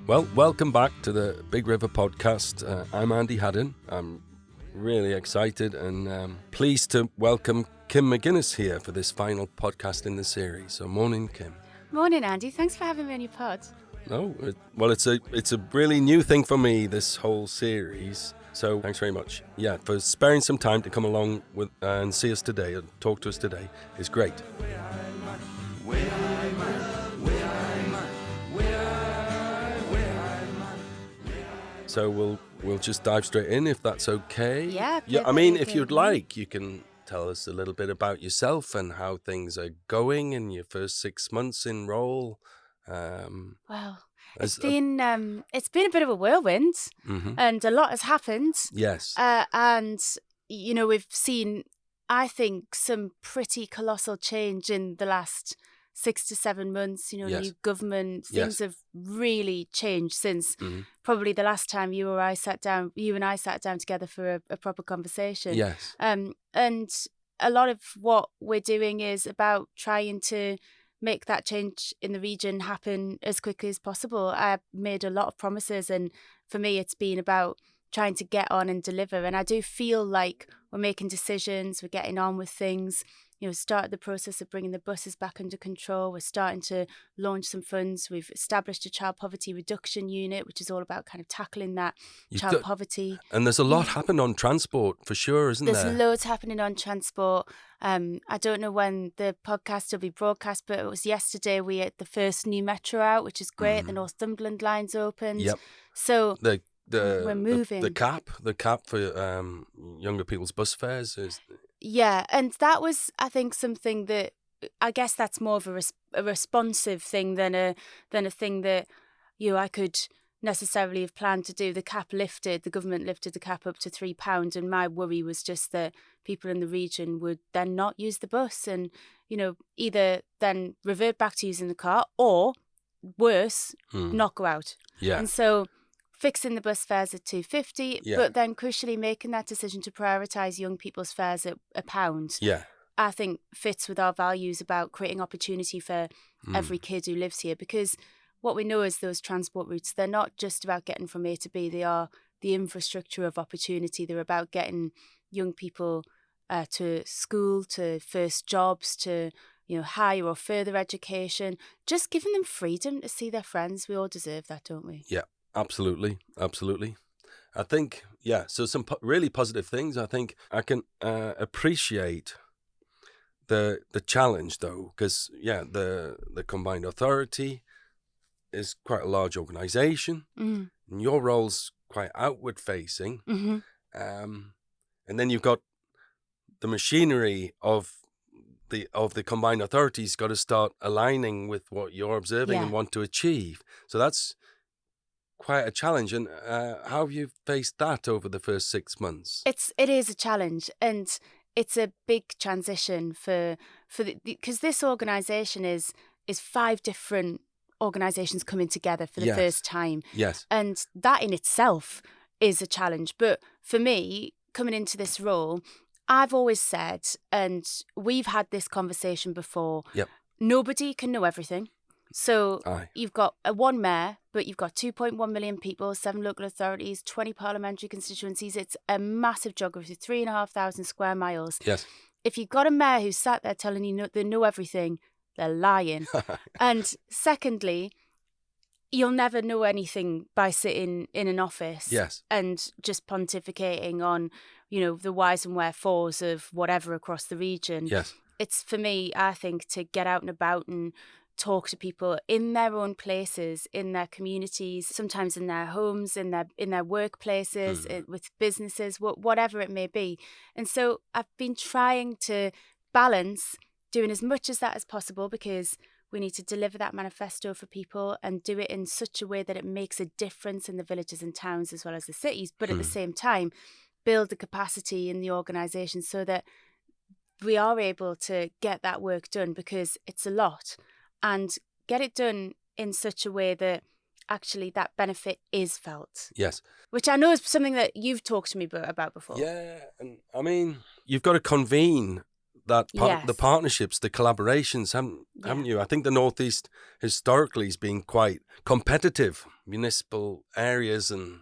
Well, welcome back to the Big River Podcast. I'm Andy Haddon. I'm really excited and pleased to welcome Kim McGuinness here for this final podcast in the series. So, morning, Kim. Morning, Andy. Thanks for having me on your pod. No, it's a really new thing for me, this whole series. So, thanks very much. Yeah, for sparing some time to come along with and see us today and talk to us today is great. So we'll just dive straight in if that's okay. Yeah. I mean, if you'd like, you can tell us a little bit about yourself and how things are going in your first 6 months in role. Well, it's been a bit of a whirlwind, and a lot has happened. Yes. And we've seen, I think, some pretty colossal change in the last 6 to 7 months. Yes. New government, things have really changed since probably the last time you and I sat down together for a proper conversation. Yes. And a lot of what we're doing is about trying to make that change in the region happen as quickly as possible. I made a lot of promises, and for me, it's been about trying to get on and deliver. And I do feel like we're making decisions, we're getting on with things. Started the process of bringing the buses back under control. We're starting to launch some funds. We've established a child poverty reduction unit, which is all about kind of tackling that child poverty. And there's a lot happened on transport for sure, isn't there? There's loads happening on transport. I don't know when the podcast will be broadcast, but it was yesterday we had the first new metro out, which is great. The Northumberland line's opened. Yep. So we're moving. The cap for younger people's bus fares is... Yeah, and that was, I think, something that I guess that's more of a responsive thing than a thing that I could necessarily have planned to do. The government lifted the cap up to £3, and my worry was just that people in the region would then not use the bus and either then revert back to using the car or worse, not go out. Yeah, and so fixing the bus fares at £2.50, yeah. but then crucially making that decision to prioritise young people's fares at £1, yeah, I think fits with our values about creating opportunity for every kid who lives here. Because what we know is those transport routes, they're not just about getting from A to B, they are the infrastructure of opportunity. They're about getting young people to school, to first jobs, to higher or further education, just giving them freedom to see their friends. We all deserve that, don't we? Yeah. Absolutely. I think, so some really positive things. I think I can appreciate the challenge, though, because, the Combined Authority is quite a large organisation, and your role's quite outward-facing, and then you've got the machinery of the Combined Authority's got to start aligning with what you're observing and want to achieve. So that's quite a challenge. And how have you faced that over the first 6 months? It is a challenge, and it's a big transition because this organisation is 5 different organisations coming together for the first time. Yes. And that in itself is a challenge. But for me, coming into this role, I've always said, and we've had this conversation before, nobody can know everything. So you've got one mayor, but you've got 2.1 million people, 7 local authorities, 20 parliamentary constituencies. It's a massive geography, 3,500 square miles. Yes. If you've got a mayor who's sat there telling you they know everything, they're lying. And secondly, you'll never know anything by sitting in an office and just pontificating on, the whys and wherefores of whatever across the region. Yes. It's, for me, I think, to get out and about and talk to people in their own places, in their communities, sometimes in their homes, in their workplaces, with businesses, whatever it may be. And so I've been trying to balance doing as much as that as possible, because we need to deliver that manifesto for people and do it in such a way that it makes a difference in the villages and towns as well as the cities, but at the same time build the capacity in the organisation so that we are able to get that work done, because it's a lot, and get it done in such a way that actually that benefit is felt. Yes. Which I know is something that you've talked to me about before. Yeah, and I mean, you've got to convene the partnerships, the collaborations, haven't you? I think the Northeast historically has been quite competitive, municipal areas and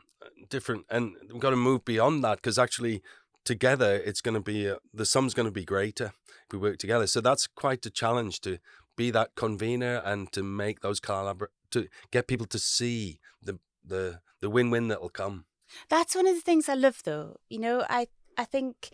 different, and we've got to move beyond that, because actually together it's going to be the sum's going to be greater if we work together. So that's quite a challenge, to be that convener and to make those to get people to see the win-win that'll come. That's one of the things I love, though. I think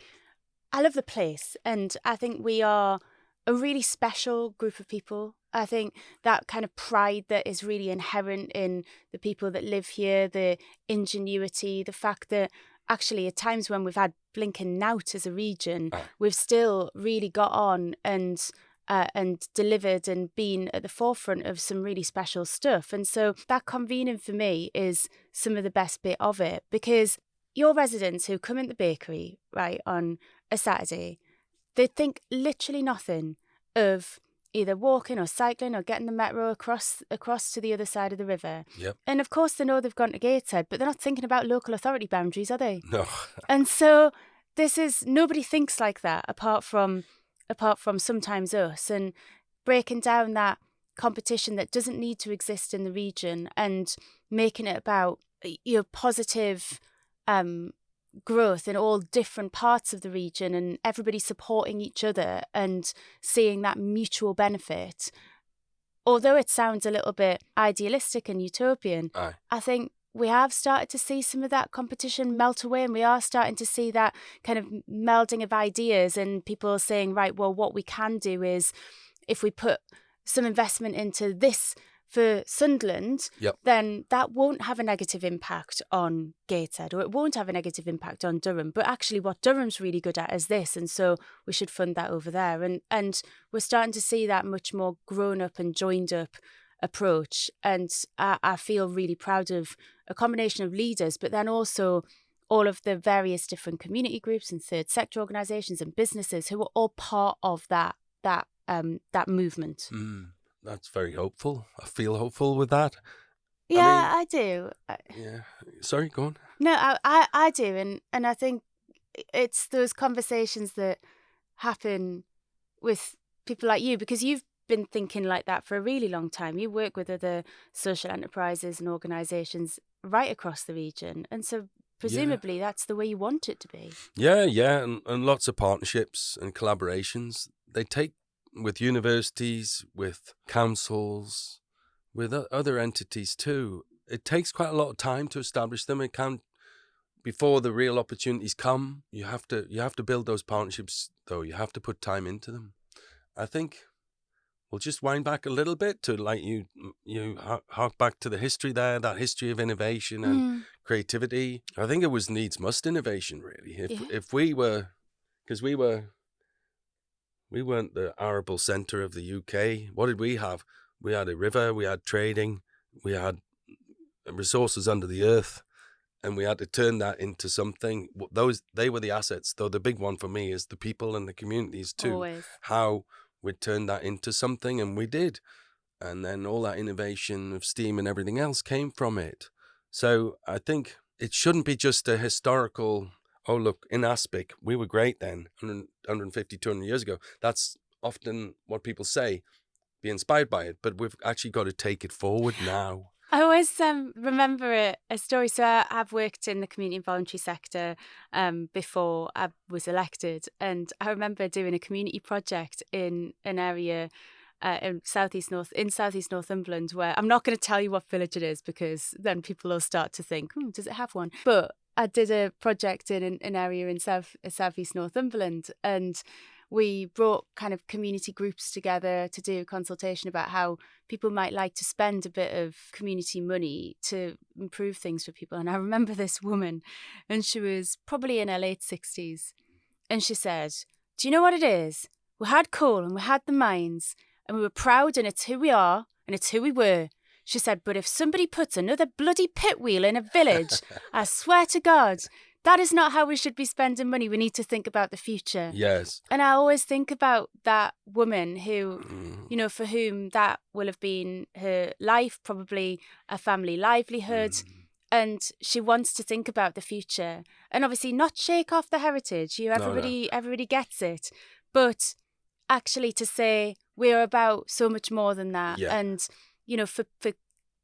I love the place, and I think we are a really special group of people. I think that kind of pride that is really inherent in the people that live here, the ingenuity, the fact that actually at times when we've had blinking nout as a region, we've still really got on and delivered and been at the forefront of some really special stuff. And so that convening for me is some of the best bit of it, because your residents who come in the bakery, right, on a Saturday, they think literally nothing of either walking or cycling or getting the metro across to the other side of the river. Yep. And of course they know they've gone to Gateshead, but they're not thinking about local authority boundaries, are they? No. And so nobody thinks like that apart from sometimes us, and breaking down that competition that doesn't need to exist in the region and making it about positive growth in all different parts of the region, and everybody supporting each other and seeing that mutual benefit. Although it sounds a little bit idealistic and utopian, I think we have started to see some of that competition melt away, and we are starting to see that kind of melding of ideas, and people saying, right, well, what we can do is if we put some investment into this for Sunderland, then that won't have a negative impact on Gateshead, or it won't have a negative impact on Durham. But actually what Durham's really good at is this, and so we should fund that over there. And we're starting to see that much more grown up and joined up approach. And I feel really proud of a combination of leaders, but then also all of the various different community groups and third sector organisations and businesses who are all part of that movement. That's very hopeful. I feel hopeful with that. Yeah, I do. Yeah. Sorry, go on. No, I do. And I think it's those conversations that happen with people like you, because you've been thinking like that for a really long time. You work with other social enterprises and organisations right across the region. And so presumably that's the way you want it to be. Yeah. And lots of partnerships and collaborations. They take with universities, with councils, with other entities too. It takes quite a lot of time to establish them. It can, before the real opportunities come, you have to build those partnerships, though. You have to put time into them. I think we'll just wind back a little bit to, like, you hark back to the history there, that history of innovation and creativity. I think it was needs must innovation, really. If we were, because we weren't the arable centre of the UK. What did we have? We had a river, we had trading, we had resources under the earth, and we had to turn that into something. They were the assets, though the big one for me is the people and the communities too. Always. How we'd turn that into something, and we did. And then all that innovation of steam and everything else came from it. So I think it shouldn't be just a historical, oh, look, in Aspic, we were great then, 150, 200 years ago. That's often what people say, be inspired by it, but we've actually got to take it forward now. I always remember a story. So I've worked in the community and voluntary sector before I was elected, and I remember doing a community project in an area in southeast Northumberland, where I'm not going to tell you what village it is, because then people will start to think, does it have one? But I did a project in an area in southeast Northumberland, and we brought kind of community groups together to do a consultation about how people might like to spend a bit of community money to improve things for people. And I remember this woman, and she was probably in her late 60s, and she said, do you know what it is? We had coal and we had the mines, and we were proud, and it's who we are and it's who we were. She said, but if somebody puts another bloody pit wheel in a village, I swear to God, that is not how we should be spending money. We need to think about the future. Yes. And I always think about that woman who, for whom that will have been her life, probably a family livelihood. And she wants to think about the future. And obviously not shake off the heritage. Everybody gets it. But actually to say we're about so much more than that. Yeah. And, for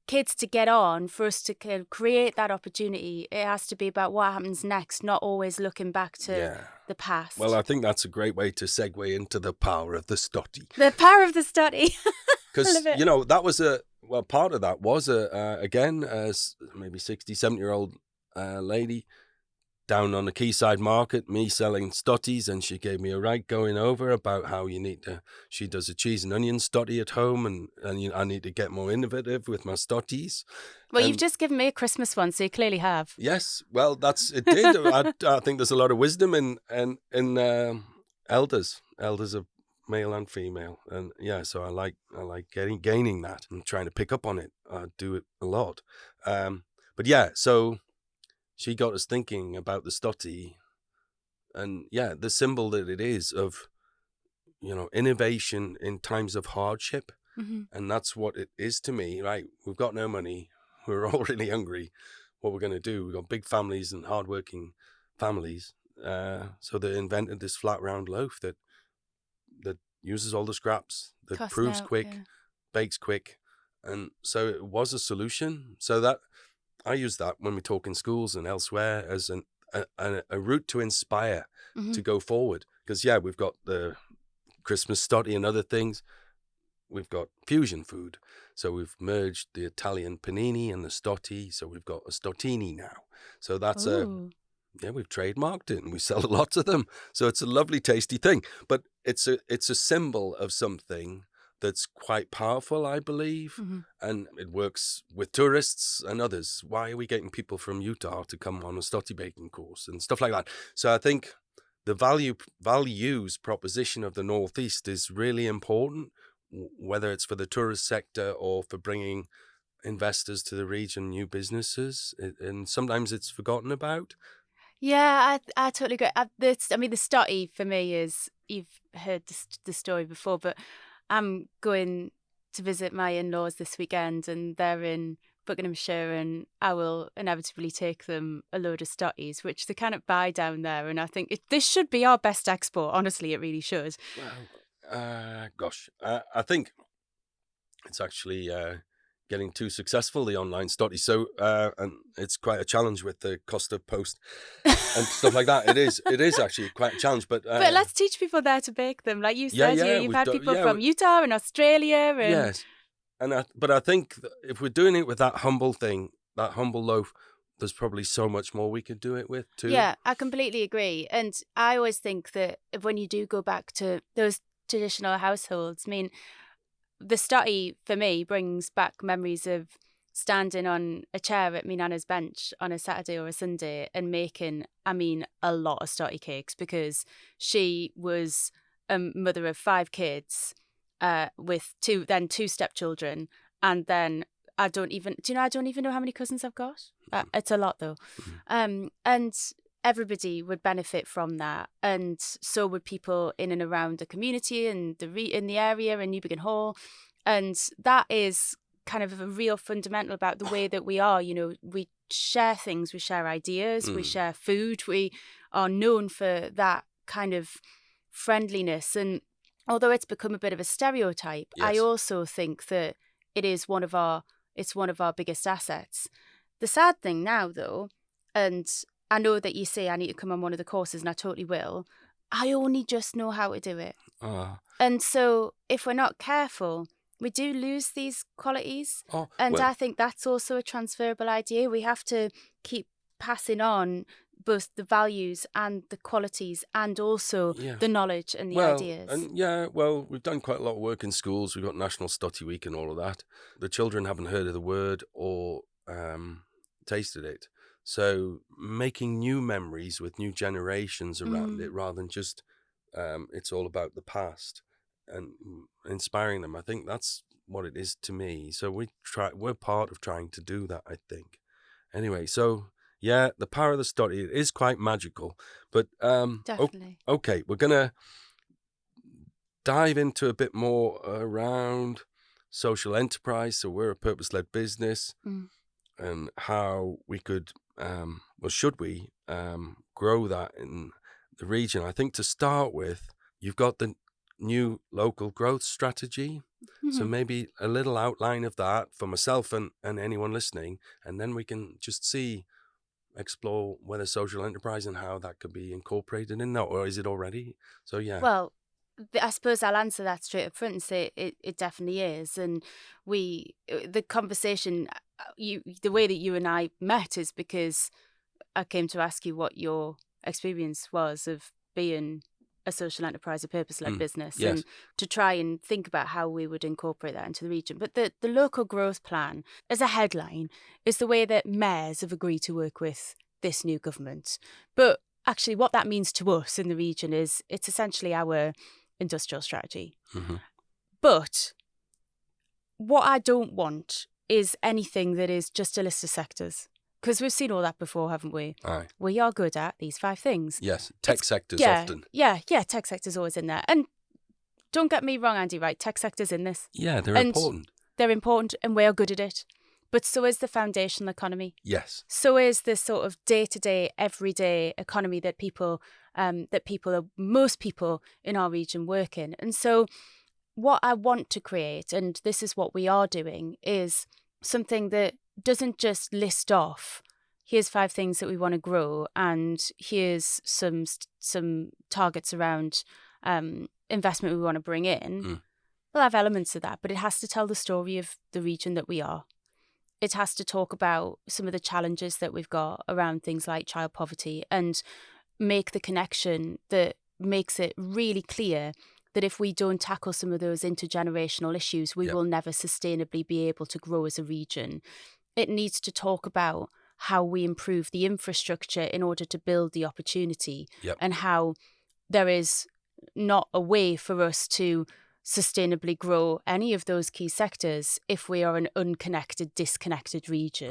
kids to get on, for us to kind of create that opportunity, it has to be about what happens next, not always looking back to the past. Well, I think that's a great way to segue into the power of the stottie. The power of the stottie. Because, that was part of that was again, maybe 60, 70-year-old lady down on the Quayside Market, me selling stotties, and she gave me a right going over about how she does a cheese and onion stottie at home, and I need to get more innovative with my stotties. Well, you've just given me a Christmas one, so you clearly have. Yes, well, it did. I think there's a lot of wisdom in elders of male and female, and so I like gaining that and trying to pick up on it. I do it a lot, so she got us thinking about the stottie, and the symbol that it is of, innovation in times of hardship, and that's what it is to me. Right, we've got no money, we're all really hungry. What we're going to do? We've got big families and hardworking families, so they invented this flat round loaf that uses all the scraps, that proves quick, bakes quick, and so it was a solution. So that I use that when we talk in schools and elsewhere as a route to inspire to go forward. Because we've got the Christmas stottie and other things. We've got fusion food, so we've merged the Italian panini and the stottie. So we've got a stottini now. So that's we've trademarked it and we sell lots of them. So it's a lovely, tasty thing. But it's a symbol of something that's quite powerful, I believe, and it works with tourists and others. Why are we getting people from Utah to come on a stottie baking course and stuff like that? So I think the values proposition of the Northeast is really important, whether it's for the tourist sector or for bringing investors to the region, new businesses, and sometimes it's forgotten about. Yeah, I totally agree. The stottie for me is, you've heard the story before, but I'm going to visit my in-laws this weekend, and they're in Buckinghamshire, and I will inevitably take them a load of stotties, which they cannot buy down there. And I think this should be our best export. Honestly, it really should. Well, I think it's actually getting too successful, the online stottie. So, and it's quite a challenge with the cost of post and stuff like that. It is actually quite a challenge. But let's teach people there to bake them, like you said. You've had people from Utah and Australia, and yes. But I think if we're doing it with that humble thing, that humble loaf, there's probably so much more we could do it with too. Yeah, I completely agree. And I always think that when you do go back to those traditional households, the stottie for me brings back memories of standing on a chair at my nana's bench on a Saturday or a Sunday and making, a lot of stottie cakes, because she was a mother of 5 kids, with two stepchildren, and then I don't even know how many cousins I've got. It's a lot though. And everybody would benefit from that, and so would people in and around the community and in the area in Newbiggin Hall. And that is kind of a real fundamental about the way that we are. We share things, we share ideas, we share food. We are known for that kind of friendliness. And although it's become a bit of a stereotype, yes, I also think that it's one of our biggest assets. The sad thing now, though, and I know that you say I need to come on one of the courses, and I totally will, I only just know how to do it. And so if we're not careful, we do lose these qualities. I think that's also a transferable idea. We have to keep passing on both the values and the qualities, and also the knowledge and the ideas. And we've done quite a lot of work in schools. We've got National Stottie Week and all of that. The children haven't heard of the word or tasted it. So making new memories with new generations around it, rather than just it's all about the past, and inspiring them. I think that's what it is to me. So we're part of trying to do that, I think. Anyway, so yeah, the power of the stottie, it is quite magical. But definitely. Okay, we're gonna dive into a bit more around social enterprise. So we're a purpose-led business, and how we could, should we grow that in the region? I think to start with, you've got the new local growth strategy. So maybe a little outline of that for myself and anyone listening, and then we can just explore whether social enterprise and how that could be incorporated in that, or is it already? So yeah. Well, I suppose I'll answer that straight up front and say it definitely is. And the conversation, the way that you and I met is because I came to ask you what your experience was of being a social enterprise, a purpose-led business, yes. and to try and think about how we would incorporate that into the region. But the local growth plan, as a headline, is the way that mayors have agreed to work with this new government. But actually what that means to us in the region is it's essentially our industrial strategy. But what I don't want is anything that is just a list of sectors. Because we've seen all that before, haven't we? Aye. We are good at these 5 things. Yes, tech sectors often. Yeah, tech sector's always in there. And don't get me wrong, Andy, right? Tech sector's in this. Yeah, they're important. They're important and we are good at it. But so is the foundational economy. Yes. So is the sort of day-to-day, everyday economy that most people in our region work in. And so what I want to create, and this is what we are doing, is something that doesn't just list off, here's 5 things that we want to grow, and here's some targets around investment we want to bring in. We'll have elements of that, but it has to tell the story of the region that we are. It has to talk about some of the challenges that we've got around things like child poverty and make the connection that makes it really clear that if we don't tackle some of those intergenerational issues, we will never sustainably be able to grow as a region. It needs to talk about how we improve the infrastructure in order to build the opportunity and how there is not a way for us to sustainably grow any of those key sectors if we are an unconnected, disconnected region.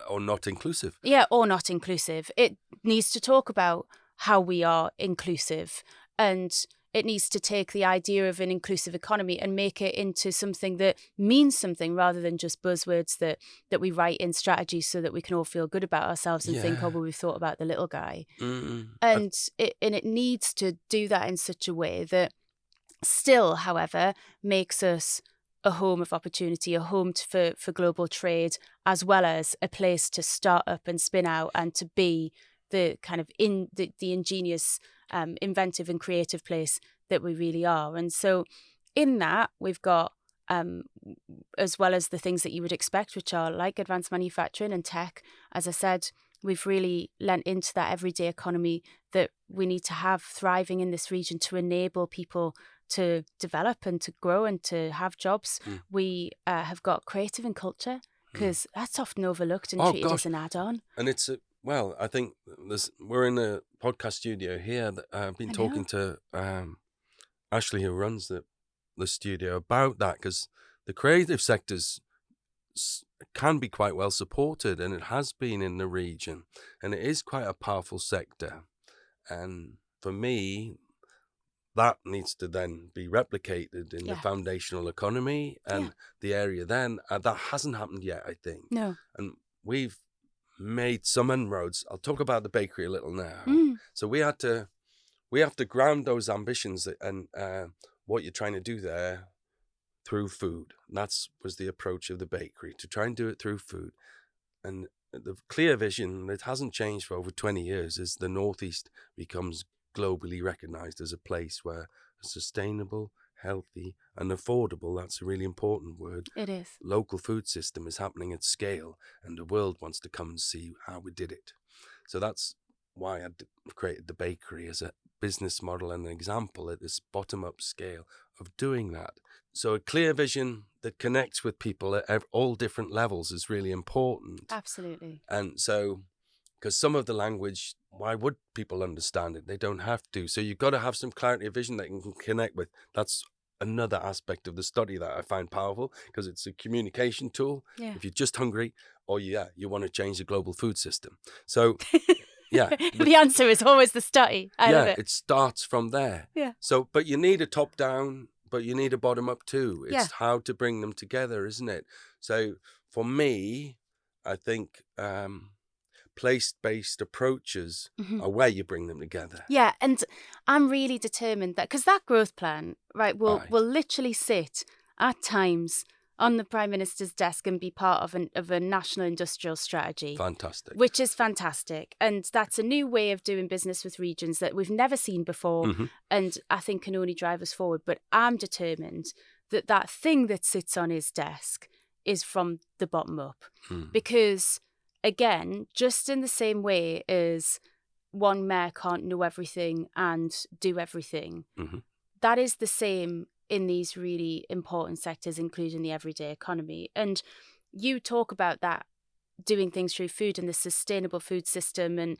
Or not inclusive. Yeah, or not inclusive. It needs to talk about how we are inclusive, and it needs to take the idea of an inclusive economy and make it into something that means something rather than just buzzwords that we write in strategy so that we can all feel good about ourselves and think, oh, well, we've thought about the little guy. And it needs to do that in such a way that still, however, makes us a home of opportunity, a home for global trade, as well as a place to start up and spin out and to be the kind of the ingenious, inventive and creative place that we really are. And so in that, we've got, as well as the things that you would expect, which are like advanced manufacturing and tech, as I said, we've really lent into that everyday economy that we need to have thriving in this region to enable people to develop and to grow and to have jobs. We have got creative and culture, because that's often overlooked and treated as an add-on. And it's I think we're in a podcast studio here that I've been talking to Ashley, who runs the studio, about that, because the creative sectors can be quite well supported, and it has been in the region, and it is quite a powerful sector. And for me, that needs to then be replicated in the foundational economy and the area then. That hasn't happened yet, I think. No. And we've made some inroads. I'll talk about the bakery a little now. So we have to ground those ambitions and what you're trying to do there through food. And that was the approach of the bakery, to try and do it through food. And the clear vision that hasn't changed for over 20 years is the Northeast becomes globally recognized as a place where a sustainable, healthy and affordable, that's a really important word, it is, local food system is happening at scale, and the world wants to come and see how we did it. So that's why I created the bakery as a business model and an example at this bottom-up scale of doing that. So a clear vision that connects with people at all different levels is really important. Absolutely. And so, because some of the language, why would people understand it? They don't have to. So you've got to have some clarity of vision that you can connect with. That's another aspect of the study that I find powerful, because it's a communication tool. Yeah. If you're just hungry, or you want to change the global food system. So yeah. The answer is always the study. I love it. It starts from there. Yeah. So, but you need a top down, but you need a bottom up too. It's how to bring them together, isn't it? So for me, I think place-based approaches are where you bring them together. Yeah, and I'm really determined that, because that growth plan, right, will literally sit at times on the Prime Minister's desk and be part of a national industrial strategy. Fantastic. Which is fantastic. And that's a new way of doing business with regions that we've never seen before, and I think can only drive us forward. But I'm determined that that thing that sits on his desk is from the bottom up. Because, again, just in the same way as one mayor can't know everything and do everything, that is the same in these really important sectors, including the everyday economy. And you talk about that, doing things through food and the sustainable food system and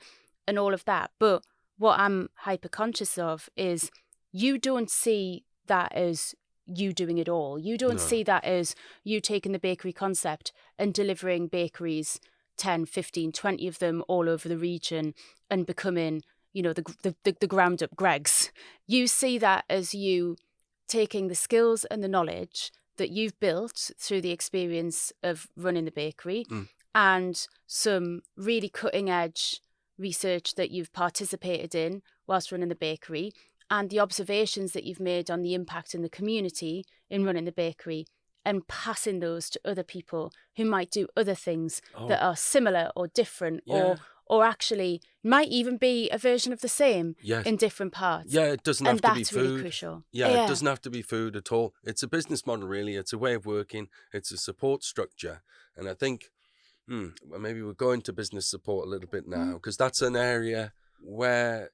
all of that. But what I'm hyper conscious of is you don't see that as you doing it all. You don't see that as you taking the bakery concept and delivering bakeries, 10, 15, 20 of them all over the region and becoming, you know, the ground up Greggs. You see that as you taking the skills and the knowledge that you've built through the experience of running the bakery and some really cutting edge research that you've participated in whilst running the bakery and the observations that you've made on the impact in the community in running the bakery, and passing those to other people who might do other things that are similar or different or actually might even be a version of the same in different parts. Yeah, it doesn't have to be food. And that's really crucial. Yeah, it doesn't have to be food at all. It's a business model, really. It's a way of working. It's a support structure. And I think maybe we're going to business support a little bit now, because that's an area where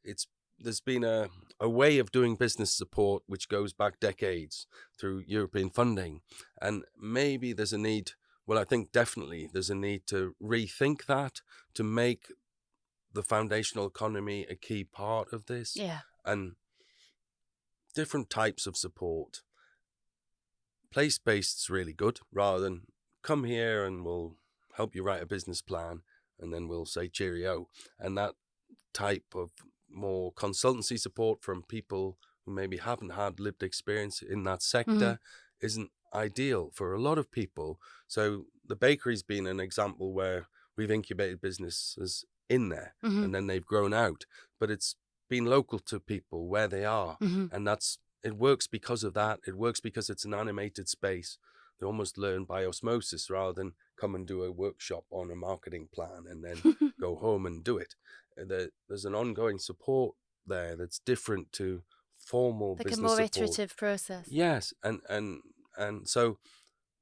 there's been a way of doing business support which goes back decades through European funding. And maybe there's a need, well, I think definitely there's a need to rethink that, to make the foundational economy a key part of this. Yeah. And different types of support. Place-based is really good, rather than come here and we'll help you write a business plan and then we'll say cheerio. And that type of more consultancy support from people who maybe haven't had lived experience in that sector isn't ideal for a lot of people. So the bakery's been an example where we've incubated businesses in there and then they've grown out, but it's been local to people where they are. And it works because of that. It works because it's an animated space. They almost learn by osmosis rather than come and do a workshop on a marketing plan and then go home and do it. There's an ongoing support there that's different to formal business support. Like a more iterative process. Yes, and so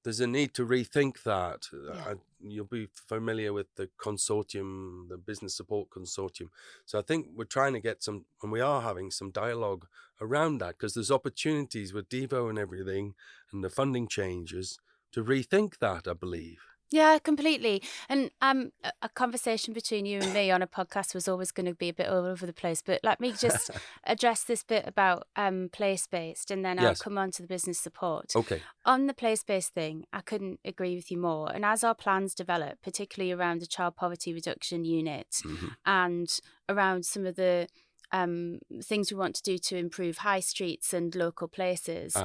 there's a need to rethink that. Yeah. You'll be familiar with the consortium, the business support consortium. So I think we're trying to get some, and we are having some dialogue around that, because there's opportunities with Devo and everything and the funding changes to rethink that, I believe. Yeah, completely. And a conversation between you and me on a podcast was always going to be a bit all over the place. But let me just address this bit about place-based, and then I'll come on to the business support. Okay. On the place-based thing, I couldn't agree with you more. And as our plans develop, particularly around the child poverty reduction unit and around some of the things we want to do to improve high streets and local places,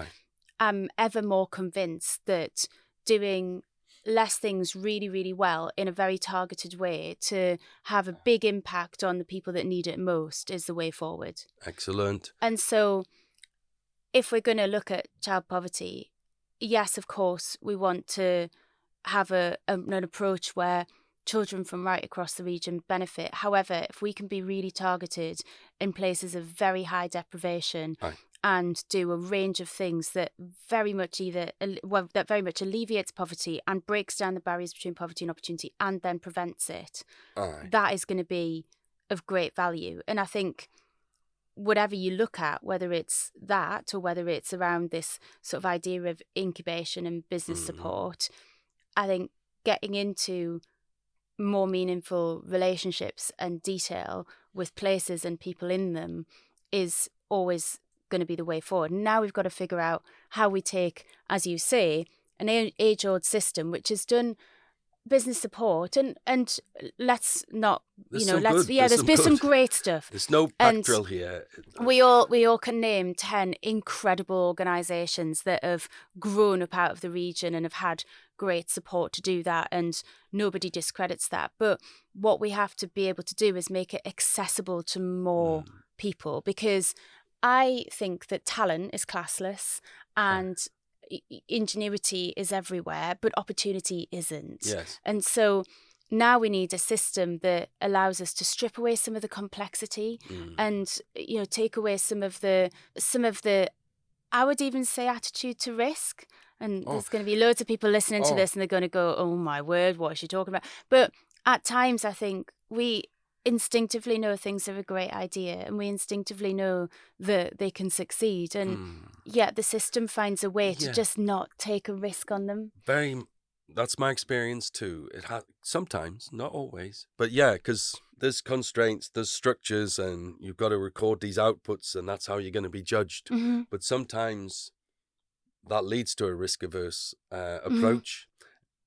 I'm ever more convinced that doing less things really, really well in a very targeted way to have a big impact on the people that need it most is the way forward. Excellent. And so if we're going to look at child poverty, yes, of course, we want to have an approach where children from right across the region benefit. However, if we can be really targeted in places of very high deprivation and do a range of things that very much alleviates poverty and breaks down the barriers between poverty and opportunity and then prevents it, that is going to be of great value. And I think whatever you look at, whether it's that or whether it's around this sort of idea of incubation and business support, I think getting into more meaningful relationships and detail with places and people in them is always going to be the way forward. Now we've got to figure out how we take, as you say, an age-old system which has done business support and let's not, there's been some great stuff. There's no back drill here. We all can name 10 incredible organisations that have grown up out of the region and have had great support to do that, and nobody discredits that. But what we have to be able to do is make it accessible to more people, because I think that talent is classless and ingenuity is everywhere, but opportunity isn't. Yes. And so now we need a system that allows us to strip away some of the complexity and, you know, take away some of the, I would even say, attitude to risk. And there's going to be loads of people listening to this and they're going to go, oh my word, what is she talking about? But at times I think we instinctively know things are a great idea and we instinctively know that they can succeed. And yet the system finds a way to just not take a risk on them. That's my experience too. It sometimes, not always, but yeah, because there's constraints, there's structures, and you've got to record these outputs, and that's how you're going to be judged. But sometimes that leads to a risk-averse approach,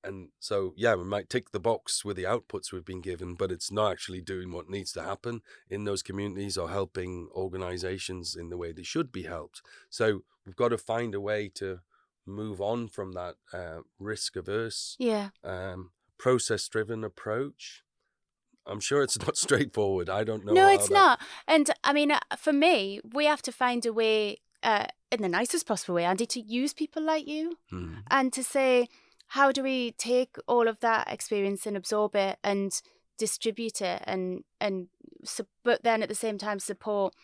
and so yeah, we might tick the box with the outputs we've been given, but it's not actually doing what needs to happen in those communities or helping organizations in the way they should be helped. So we've got to find a way to move on from that risk-averse, process-driven approach. I'm sure it's not straightforward. I don't know. No, it's not. And I mean, for me, we have to find a way, in the nicest possible way, Andy, to use people like you and to say, how do we take all of that experience and absorb it and distribute it but then at the same time support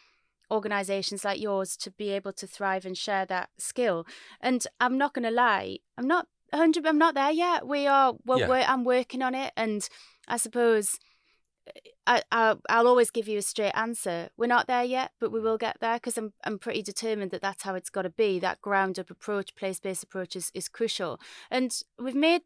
organizations like yours to be able to thrive and share that skill. And I'm not going to lie, I'm not there yet. I'm working on it, and I suppose I'll always give you a straight answer. We're not there yet, but we will get there, because I'm pretty determined that that's how it's got to be. That ground up approach, place-based approach is crucial. And we've made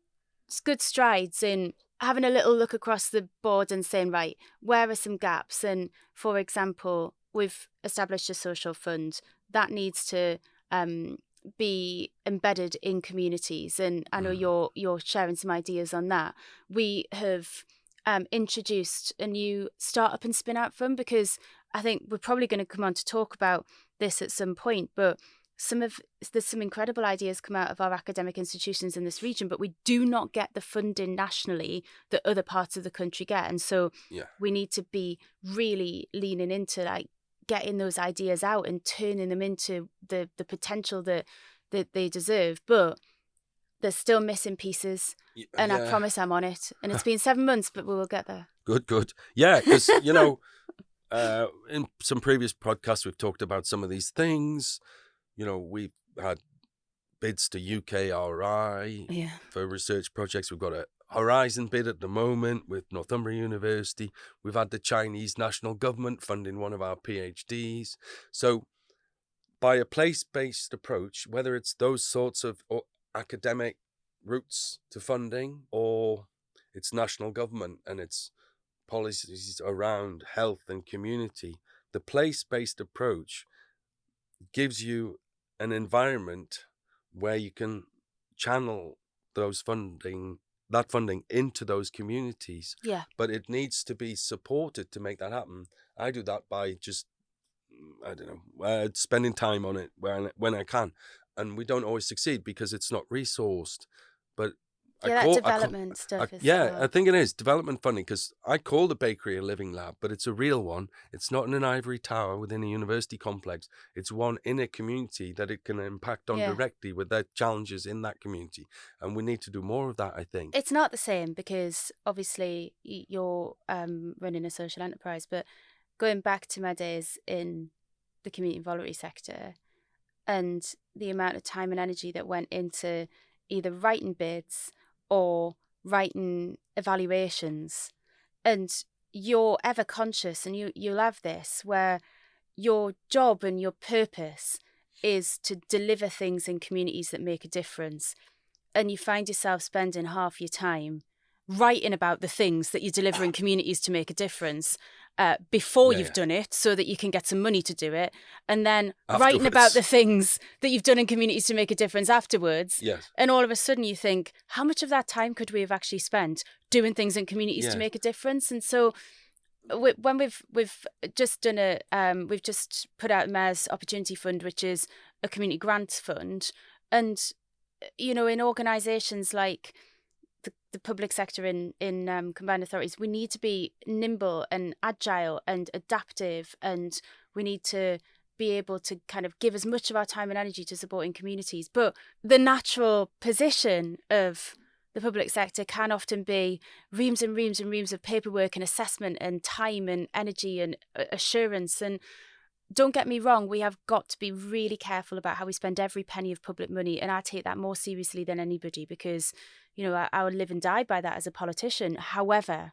good strides in having a little look across the board and saying, right, where are some gaps? And for example, we've established a social fund that needs to be embedded in communities. And I know you're sharing some ideas on that. We have introduced a new startup and spin out fund, because I think we're probably going to come on to talk about this at some point, but there's some incredible ideas come out of our academic institutions in this region, but we do not get the funding nationally that other parts of the country get. And so we need to be really leaning into like getting those ideas out and turning them into the potential that they deserve. But there's still missing pieces, and I promise I'm on it. And it's been 7 months, but we will get there. Good. Yeah, because, you know, in some previous podcasts, we've talked about some of these things. You know, we've had bids to UKRI for research projects. We've got a Horizon bid at the moment with Northumbria University. We've had the Chinese national government funding one of our PhDs. So by a place-based approach, whether it's those sorts of academic routes to funding, or it's national government and its policies around health and community, the place-based approach gives you an environment where you can channel that funding into those communities. But it needs to be supported to make that happen. I do that by just, spending time on it when I can. And we don't always succeed because it's not resourced. But development stuff is I think it is development funding, because I call the bakery a living lab, but it's a real one. It's not in an ivory tower within a university complex. It's one in a community that it can impact on directly with their challenges in that community. And we need to do more of that, I think. It's not the same, because obviously you're running a social enterprise, but going back to my days in the community and voluntary sector and the amount of time and energy that went into either writing bids or writing evaluations, and you're ever conscious, and you'll have this where your job and your purpose is to deliver things in communities that make a difference, and you find yourself spending half your time writing about the things that you deliver in communities to make a difference before you've done it, so that you can get some money to do it, and then writing about the things that you've done in communities to make a difference afterwards. And all of a sudden you think, how much of that time could we have actually spent doing things in communities to make a difference? And so when we've just done we've just put out the Mayor's Opportunity Fund, which is a community grants fund, and you know, in organisations like the public sector in combined authorities, we need to be nimble and agile and adaptive, and we need to be able to kind of give as much of our time and energy to supporting communities. But the natural position of the public sector can often be reams and reams and reams of paperwork and assessment and time and energy and assurance. And don't get me wrong, we have got to be really careful about how we spend every penny of public money. And I take that more seriously than anybody because, you know, I would live and die by that as a politician. However,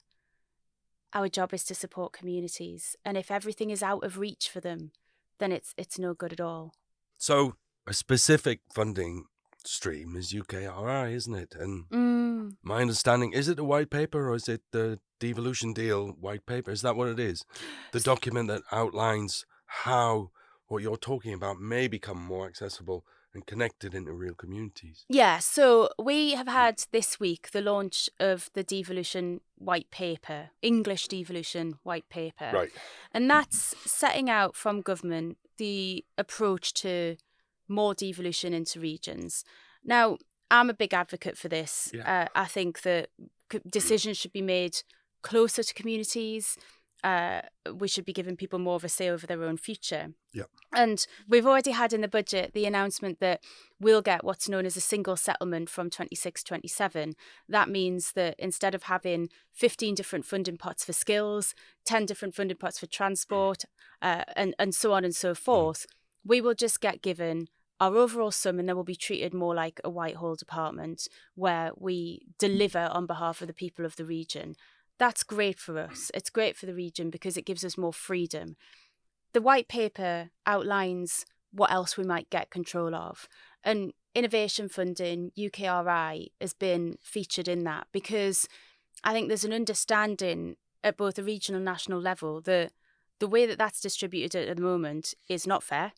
our job is to support communities. And if everything is out of reach for them, then it's no good at all. So a specific funding stream is UKRI, isn't it? And my understanding, is it a white paper or is it the devolution deal white paper? Is that what it is? The document that outlines how what you're talking about may become more accessible and connected into real communities. Yeah, so we have had this week the launch of the devolution white paper, English devolution white paper. Right. And that's setting out from government the approach to more devolution into regions. Now, I'm a big advocate for this. Yeah. I think that decisions should be made closer to communities. We should be giving people more of a say over their own future. Yeah. And we've already had in the budget the announcement that we'll get what's known as a single settlement from 26-27. That means that instead of having 15 different funding pots for skills, 10 different funding pots for transport, and so on and so forth, we will just get given our overall sum, and then we'll be treated more like a Whitehall department where we deliver on behalf of the people of the region. That's great for us. It's great for the region because it gives us more freedom. The white paper outlines what else we might get control of. And innovation funding, UKRI, has been featured in that because I think there's an understanding at both the regional and national level that the way that that's distributed at the moment is not fair.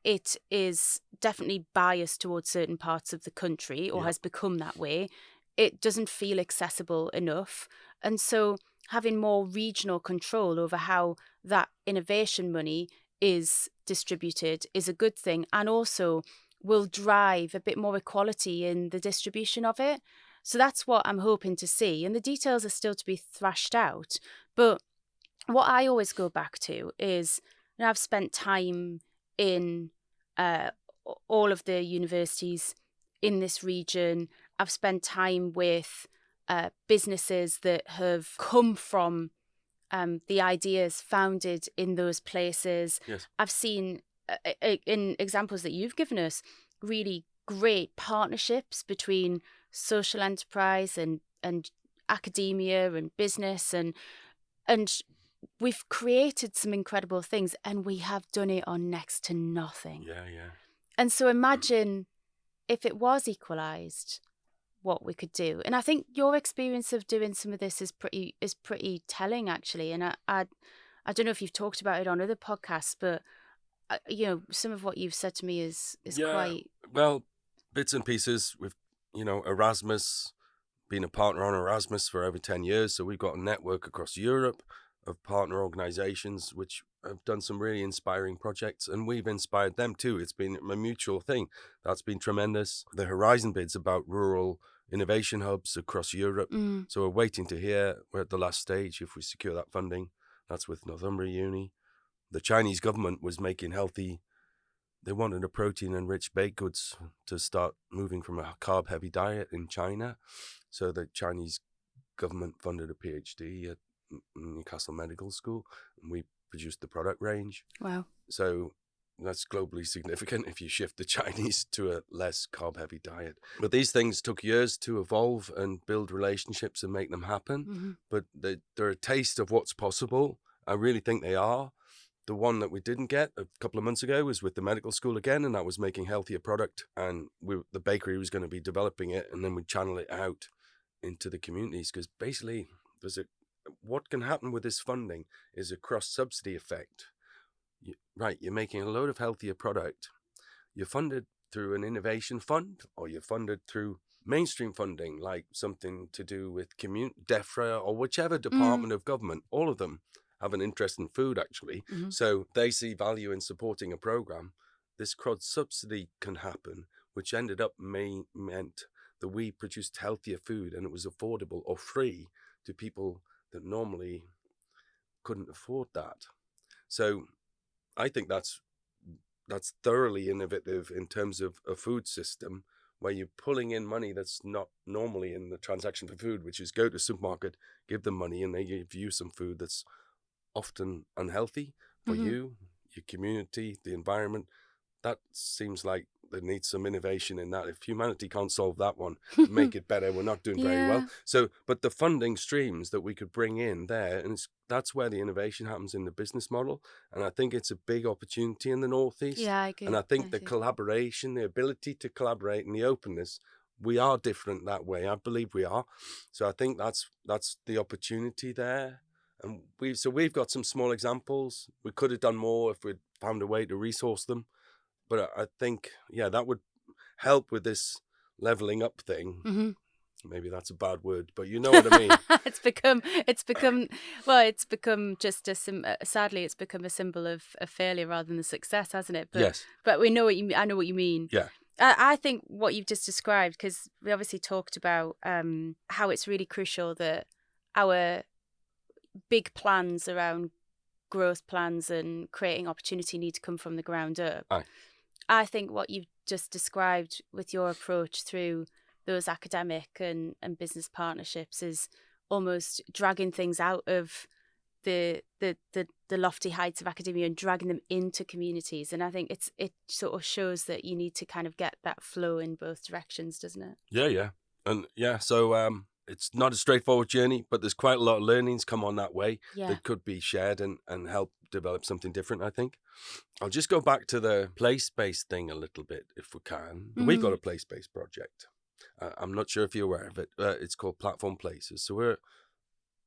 It is definitely biased towards certain parts of the country or has become that way. It doesn't feel accessible enough. And so having more regional control over how that innovation money is distributed is a good thing, and also will drive a bit more equality in the distribution of it. So that's what I'm hoping to see. And the details are still to be thrashed out. But what I always go back to is, you know, I've spent time in all of the universities in this region. I've spent time with businesses that have come from the ideas founded in those places. Yes. I've seen, in examples that you've given us, really great partnerships between social enterprise and academia and business, and we've created some incredible things, and we have done it on next to nothing. Yeah. And so imagine if it was equalised, what we could do. And I think your experience of doing some of this is pretty telling, actually. And I don't know if you've talked about it on other podcasts, but you know, some of what you've said to me is quite well, bits and pieces. With, you know, Erasmus, been a partner on Erasmus for over 10 years, so we've got a network across Europe of partner organizations which have done some really inspiring projects, and we've inspired them too. It's been a mutual thing. That's been tremendous. The Horizon bid's about rural innovation hubs across Europe. So we're waiting to hear. We're at the last stage if we secure that funding. That's with Northumbria Uni. The Chinese government was making healthy, they wanted a protein-enriched baked goods to start moving from a carb-heavy diet in China. So the Chinese government funded a PhD at Newcastle Medical School, and we produced the product range. Wow. So that's globally significant if you shift the Chinese to a less carb-heavy diet. But these things took years to evolve and build relationships and make them happen. But they're a taste of what's possible. I really think they are. The one that we didn't get a couple of months ago was with the medical school again, and that was making healthier product. And the bakery was going to be developing it, and then we'd channel it out into the communities, because basically what can happen with this funding is a cross-subsidy effect. You're making a load of healthier product. You're funded through an innovation fund, or you're funded through mainstream funding, like something to do with DEFRA or whichever department of government. All of them have an interest in food, actually. So they see value in supporting a program. This cross-subsidy can happen which ended up meant that we produced healthier food and it was affordable or free to people that normally couldn't afford that. So I think that's thoroughly innovative in terms of a food system where you're pulling in money that's not normally in the transaction for food, which is go to the supermarket, give them money, and they give you some food that's often unhealthy for you, your community, the environment. That seems like there needs some innovation in that. If humanity can't solve that one, make it better, we're not doing very well. So, but the funding streams that we could bring in there, and that's where the innovation happens in the business model. And I think it's a big opportunity in the Northeast. Yeah, I agree. And I think the collaboration, the ability to collaborate and the openness, we are different that way. I believe we are. So I think that's the opportunity there. And we've got some small examples. We could have done more if we'd found a way to resource them. But I think, that would help with this leveling up thing. Maybe that's a bad word, but you know what I mean. It's become just sadly, it's become a symbol of failure rather than a success, hasn't it? But, yes. But we know I know what you mean. Yeah. I think what you've just described, because we obviously talked about how it's really crucial that our big plans around growth plans and creating opportunity need to come from the ground up. Aye. I think what you've just described with your approach through those academic and business partnerships is almost dragging things out of the lofty heights of academia and dragging them into communities. And I think it sort of shows that you need to kind of get that flow in both directions, doesn't it? Yeah. And so it's not a straightforward journey, but there's quite a lot of learnings come on that way that could be shared and help develop something different, I think. I'll just go back to the place-based thing a little bit, if we can. We've got a place-based project. I'm not sure if you're aware of it. It's called Platform Places. So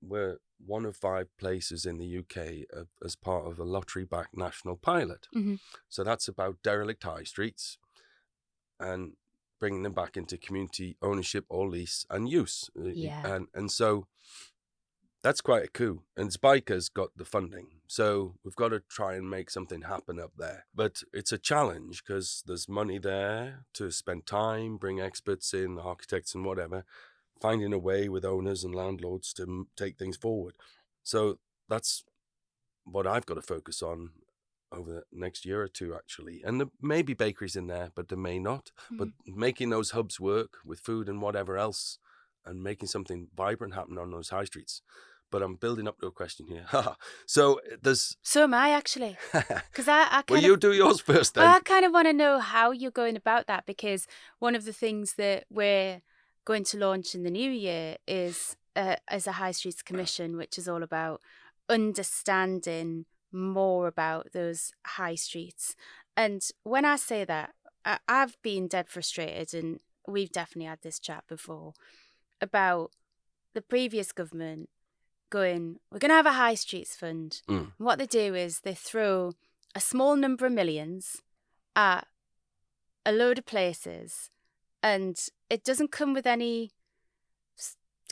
we're one of 5 places in the UK as part of a lottery-backed national pilot. So that's about derelict high streets and bringing them back into community ownership or lease and use. And so that's quite a coup. And Spiker's got the funding. So we've got to try and make something happen up there. But it's a challenge because there's money there to spend time, bring experts in, architects and whatever, finding a way with owners and landlords to take things forward. So that's what I've got to focus on over the next year or two, actually. And there may be bakeries in there, but there may not. But making those hubs work with food and whatever else and making something vibrant happen on those high streets. But I'm building up to a question here. So am I, actually. Because I well, you do yours first then. I kind of want to know how you're going about that, because one of the things that we're going to launch in the new year is as a High Streets Commission, which is all about understanding more about those high streets. And when I say that, I've been dead frustrated, and we've definitely had this chat before, about the previous government going, we're going to have a high streets fund. And what they do is they throw a small number of millions at a load of places, and it doesn't come with any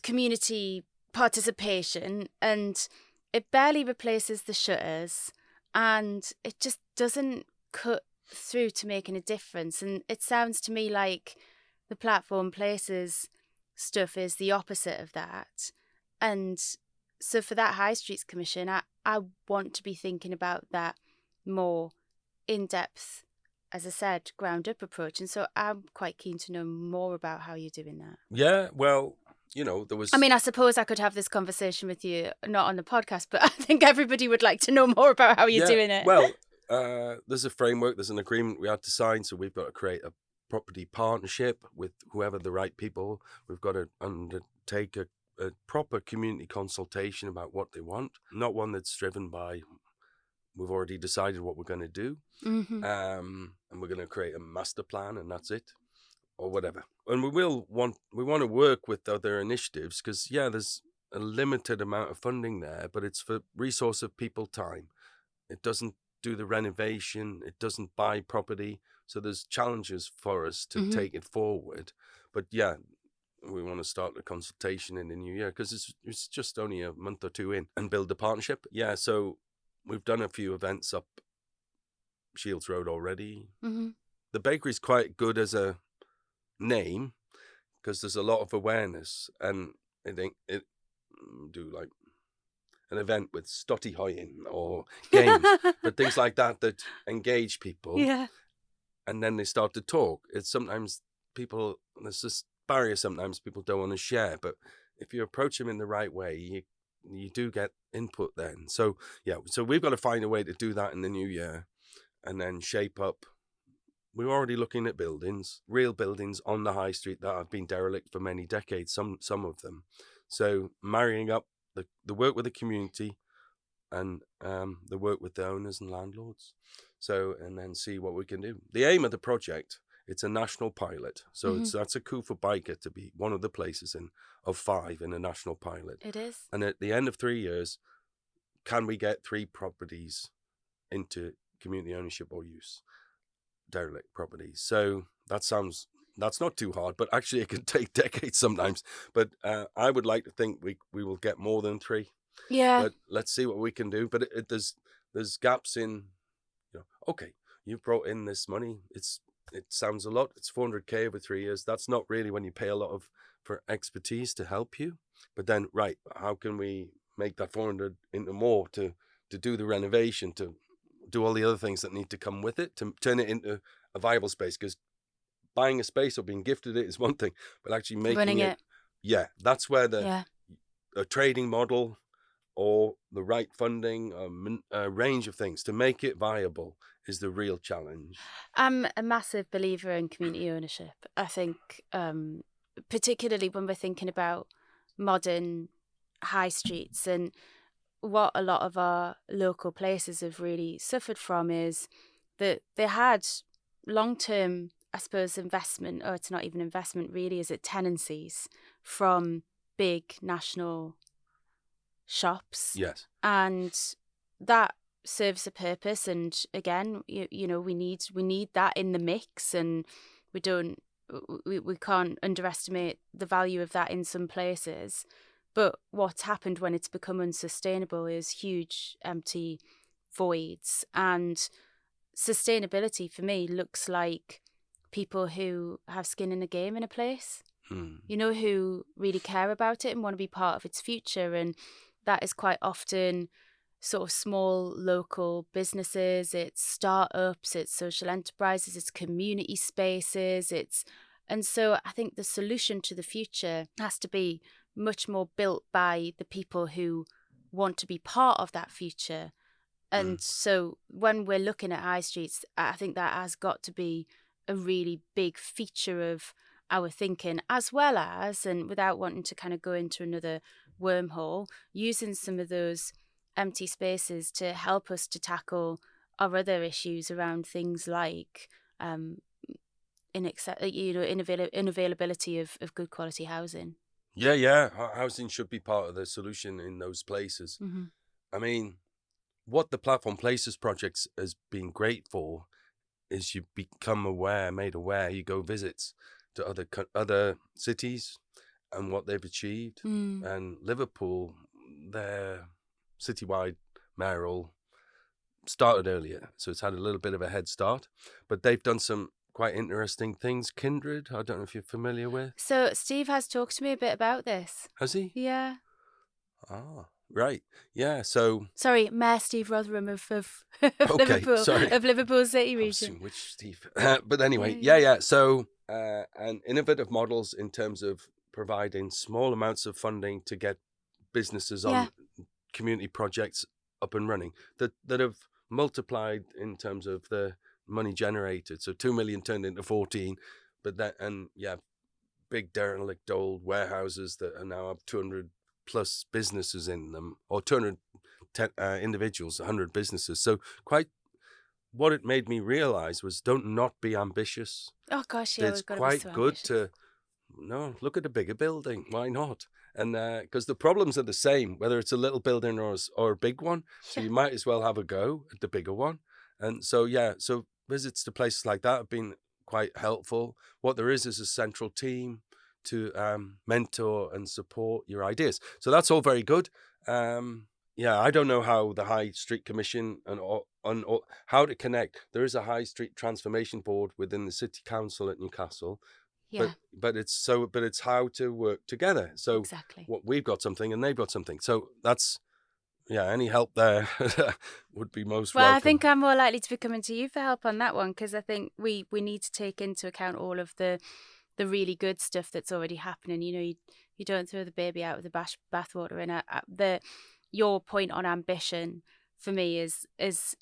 community participation, and it barely replaces the shutters, and it just doesn't cut through to making a difference. And it sounds to me like the Platform Places stuff is the opposite of that. And so for that High Streets Commission, I want to be thinking about that more in depth, as I said, ground up approach. And so I'm quite keen to know more about how you're doing that. Yeah, well, there was... I mean, I suppose I could have this conversation with you, not on the podcast, but I think everybody would like to know more about how you're doing it. Well, there's a framework, there's an agreement we had to sign, so we've got to create a property partnership with whoever the right people. We've got to undertake a proper community consultation about what they want, not one that's driven by, we've already decided what we're going to do, and we're going to create a master plan and that's it, or whatever. And we want to work with other initiatives because, there's a limited amount of funding there, but it's for resource of people time. It doesn't do the renovation, it doesn't buy property, so there's challenges for us to take it forward. But we want to start the consultation in the new year because it's just only a month or two in and build the partnership. So we've done a few events up Shields Road already. the bakery is quite good as a name because there's a lot of awareness, and I think it do like an event with stottie hoying or games, but things like that engage people. Yeah. And then they start to talk. It's sometimes there's this barrier sometimes people don't want to share, but if you approach them in the right way, you do get input then. So we've got to find a way to do that in the new year and then shape up. We're already looking at buildings, real buildings on the high street that have been derelict for many decades, some of them. So marrying up the work with the community and the work with the owners and landlords. So, and then see what we can do. The aim of the project, it's a national pilot. So that's a coup for Biker to be one of the places of 5 in a national pilot. It is. And at the end of 3 years, can we get 3 properties into community ownership or use? Derelict properties. So that's not too hard, but actually it can take decades sometimes. But I would like to think we will get more than 3. Yeah. But let's see what we can do. But there's gaps in, okay, you've brought in this money. It sounds a lot. It's 400k over 3 years. That's not really when you pay a lot for expertise to help you. But then, right, how can we make that 400 into more to do the renovation, to do all the other things that need to come with it, to turn it into a viable space? Because buying a space or being gifted it is one thing, but actually making running it. Yeah, that's where a trading model or the right funding, a range of things to make it viable is the real challenge. I'm a massive believer in community ownership. I think, particularly when we're thinking about modern high streets, and what a lot of our local places have really suffered from is that they had long-term, I suppose, investment, or it's not even investment really, is it tenancies from big national shops. Yes. And that serves a purpose, and again, we need that in the mix, and we can't underestimate the value of that in some places. But what's happened when it's become unsustainable is huge empty voids. And sustainability for me looks like people who have skin in the game in a place, who really care about it and want to be part of its future. And that is quite often sort of small local businesses, it's startups, it's social enterprises, it's community spaces, and so I think the solution to the future has to be much more built by the people who want to be part of that future. And so when we're looking at high streets, I think that has got to be a really big feature of our thinking, as well as, and without wanting to kind of go into another wormhole, using some of those empty spaces to help us to tackle our other issues around things like unavailability of good quality housing. Yeah. Housing should be part of the solution in those places. I mean, what the Platform Places project has been great for is you become made aware, you go visits to other cities and what they've achieved. And Liverpool, their citywide mayoral started earlier, so it's had a little bit of a head start, but they've done some quite interesting things. Kindred, I don't know if you're familiar with. So Steve has talked to me a bit about this. Has he? Yeah. Ah, right. Yeah, so... Sorry, Mayor Steve Rotherham of okay, Liverpool, sorry. of Liverpool City region. Which Steve? But anyway, yeah. So, and innovative models in terms of providing small amounts of funding to get businesses on community projects up and running that have multiplied in terms of the money generated. So 2 million turned into 14, but big derelict old warehouses that are now have 200 plus businesses in them, or 200 individuals, 100 businesses. So what it made me realize was not be ambitious. Oh gosh, yeah, it's quite good to look at a bigger building. Why not? And because the problems are the same, whether it's a little building or a big one. So you might as well have a go at the bigger one. And so so visits to places like that have been quite helpful. What there is a central team to mentor and support your ideas. So that's all very good. I don't know how the High Street Commission and how to connect. There is a High Street Transformation Board within the City Council at Newcastle, Yeah, but it's how to work together. So exactly. what we've got something and they've got something. So that's any help there would be most Well, welcome. I think I'm more likely to be coming to you for help on that one, because I think we need to take into account all of the really good stuff that's already happening. You know, you don't throw the baby out with the bathwater. And your point on ambition for me is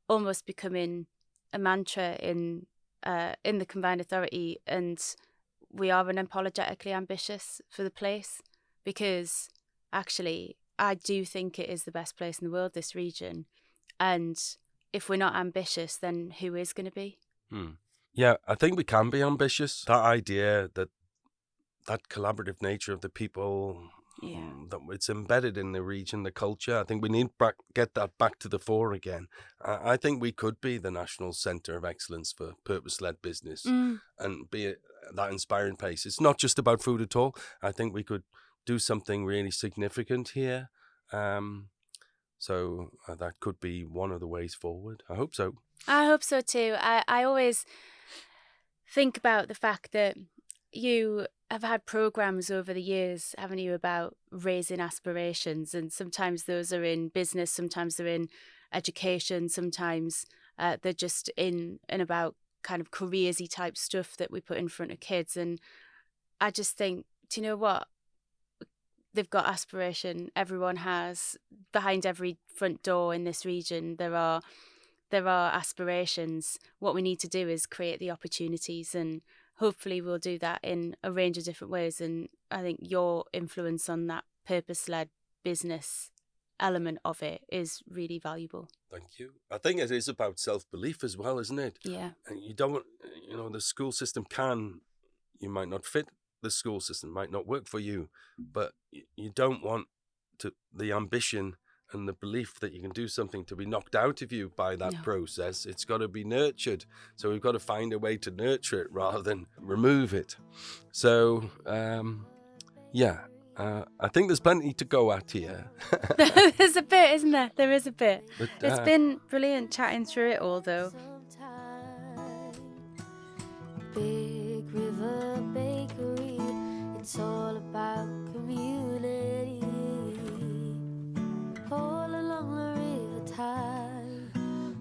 almost becoming a mantra in the combined authority, and we are unapologetically ambitious for the place, because actually I do think it is the best place in the world, this region. And if we're not ambitious, then who is going to be? Yeah, I think we can be ambitious. That idea, that collaborative nature of the people, that it's embedded in the region, the culture. I think we need to get that back to the fore again. I think we could be the national centre of excellence for purpose-led business and be that inspiring place. It's not just about food at all. I think we could do something really significant here. So that could be one of the ways forward. I hope so. I hope so too. I always think about the fact that you have had programs over the years, haven't you, about raising aspirations, and sometimes those are in business, sometimes they're in education, sometimes they're just in and about kind of careersy type stuff that we put in front of kids. And I just think, do you know what? They've got aspiration. Everyone has. Behind every front door in this region, there are aspirations. What we need to do is create the opportunities, and hopefully we'll do that in a range of different ways. And I think your influence on that purpose-led business element of it is really valuable. Thank you. I think it is about self-belief as well, isn't it? Yeah. And you don't, the school system you might not fit, the school system might not work for you, but you don't want the ambition and the belief that you can do something to be knocked out of you by that process. It's got to be nurtured. So we've got to find a way to nurture it rather than remove it. So, I think there's plenty to go at here. There's a bit, isn't there? There is a bit. But, it's been brilliant chatting through it all, though. Big River Bakery, it's all about community. All along the river tide,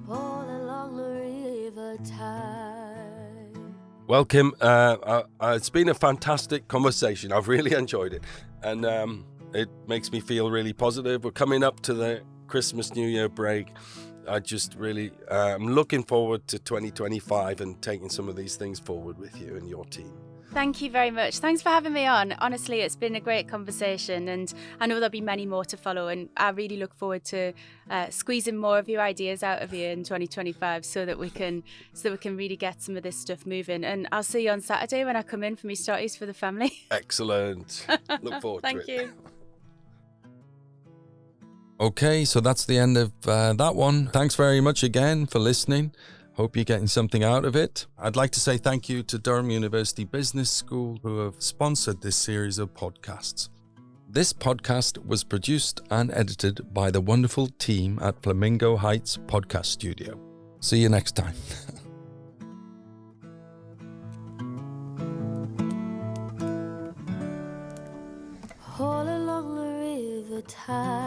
all along the river tide. Well, Kim, it's been a fantastic conversation. I've really enjoyed it. And it makes me feel really positive. We're coming up to the Christmas New Year break. I just really am looking forward to 2025 and taking some of these things forward with you and your team. Thank you very much. Thanks for having me on. Honestly, it's been a great conversation, and I know there'll be many more to follow, and I really look forward to squeezing more of your ideas out of you in 2025 so that we can really get some of this stuff moving. And I'll see you on Saturday when I come in for me stotties for the family. Excellent. Look forward to it. Thank you. Okay, so that's the end of that one. Thanks very much again for listening. Hope you're getting something out of it. I'd like to say thank you to Durham University Business School, who have sponsored this series of podcasts. This podcast was produced and edited by the wonderful team at Flamingo Heights Podcast Studio. See you next time. All along the river tide.